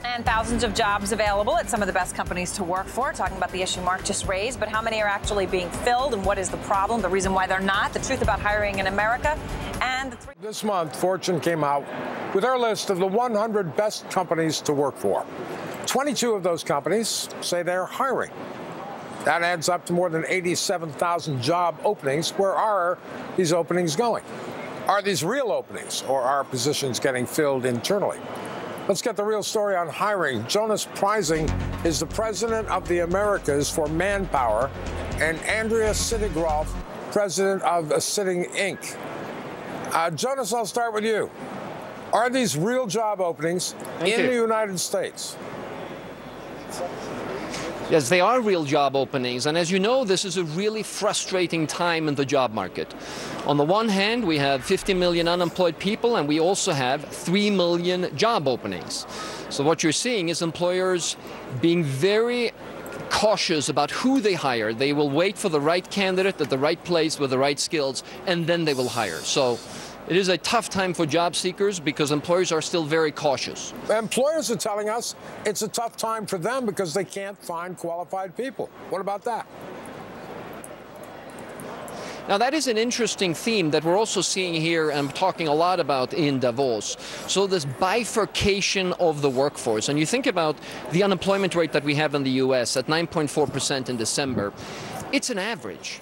And thousands of jobs available at some of the best companies to work for. Talking about the issue Mark just raised, but how many are actually being filled and what is the problem, the reason why they're not, the truth about hiring in America, and This month, Fortune came out with our list of the 100 best companies to work for. 22 of those companies say they're hiring. That adds up to more than 87,000 job openings. Where are these openings going? Are these real openings, or are positions getting filled internally? Let's get the real story on hiring. Jonas Prising is the president of the Americas for Manpower, and Andrea Sittig-Rolf, president of Sittig Inc. Jonas, I'll start with you. Are these real job openings in the United States? Yes, they are real job openings. And as you know, this is a really frustrating time in the job market. On the one hand, we have 50 million unemployed people, and we also have 3 million job openings. So what you're seeing is employers being very cautious about who they hire. They will wait for the right candidate at the right place with the right skills, and then they will hire. So it is a tough time for job seekers because employers are still very cautious. Employers are telling us it's a tough time for them because they can't find qualified people. What about that? Now, that is an interesting theme that we're also seeing here and talking a lot about in Davos. So this bifurcation of the workforce. And you think about the unemployment rate that we have in the U.S. at 9.4% in December. It's an average.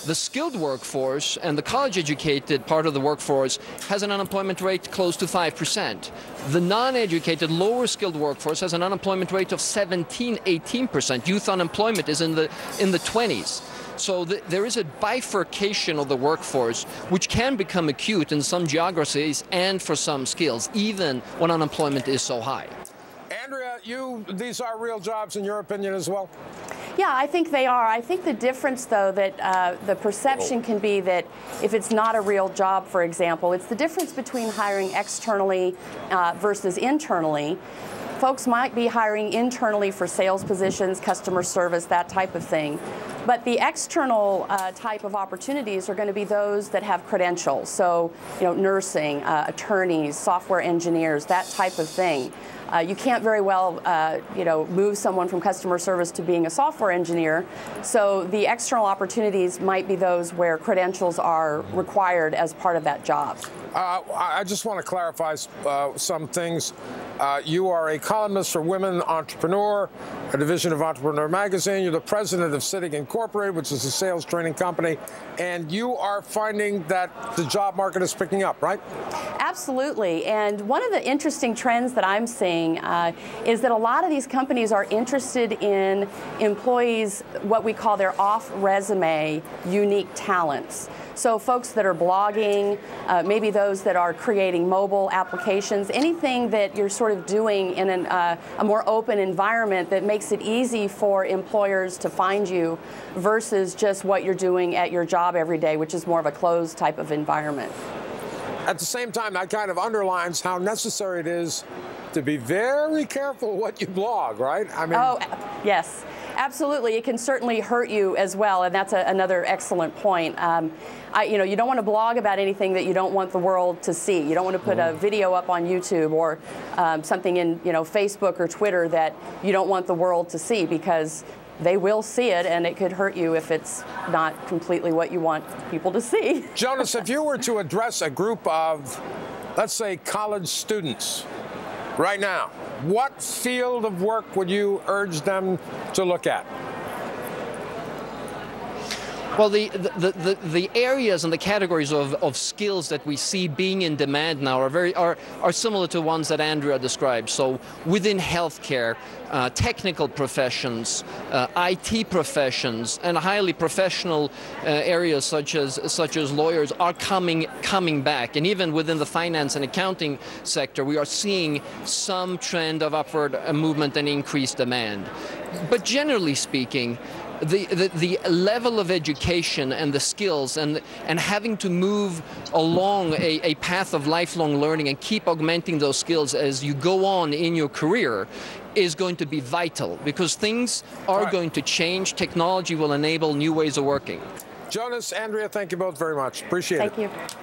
The skilled workforce and the college-educated part of the workforce has an unemployment rate close to 5%. The non-educated, lower-skilled workforce has an unemployment rate of 17–18%. Youth unemployment is in the 20s. So there is a bifurcation of the workforce, which can become acute in some geographies and for some skills, even when unemployment is so high. Andrea, these are real jobs in your opinion as well? Yeah, I think they are. I think the difference, though, that the perception can be that if it's not a real job, for example, it's the difference between hiring externally versus internally. Folks might be hiring internally for sales positions, customer service, that type of thing. But the external type of opportunities are going to be those that have credentials. So, nursing, attorneys, software engineers, that type of thing. You can't very well, move someone from customer service to being a software engineer. So the external opportunities might be those where credentials are required as part of that job. I just want to clarify some things. You are a columnist for Women Entrepreneur, a division of Entrepreneur Magazine. You're the president of Sittig Incorporated, which is a sales training company. And you are finding that the job market is picking up, right? Absolutely. And one of the interesting trends that I'm seeing is that a lot of these companies are interested in employees, what we call their off-resume unique talents. So folks that are blogging, maybe those that are creating mobile applications, anything that you're sort of doing in a more open environment that makes it easy for employers to find you versus just what you're doing at your job every day, which is more of a closed type of environment. At the same time, that kind of underlines how necessary it is to be very careful what you blog, right? I mean, oh, yes, absolutely. It can certainly hurt you as well, and that's another excellent point. You don't want to blog about anything that you don't want the world to see. You don't want to put a video up on YouTube or something in Facebook or Twitter that you don't want the world to see, because they will see it, and it could hurt you if it's not completely what you want people to see. Jonas, if you were to address a group of, let's say, college students right now, what field of work would you urge them to look at? Well, the areas and the categories of skills that we see being in demand now are similar to ones that Andrea described. So within healthcare, technical professions, IT professions, and highly professional areas such as lawyers are coming back. And even within the finance and accounting sector, we are seeing some trend of upward movement and increased demand. But generally speaking, the level of education and the skills and having to move along a path of lifelong learning and keep augmenting those skills as you go on in your career is going to be vital, because things are going to change. Technology will enable new ways of working. Jonas, Andrea, thank you both very much. Appreciate it. Thank you.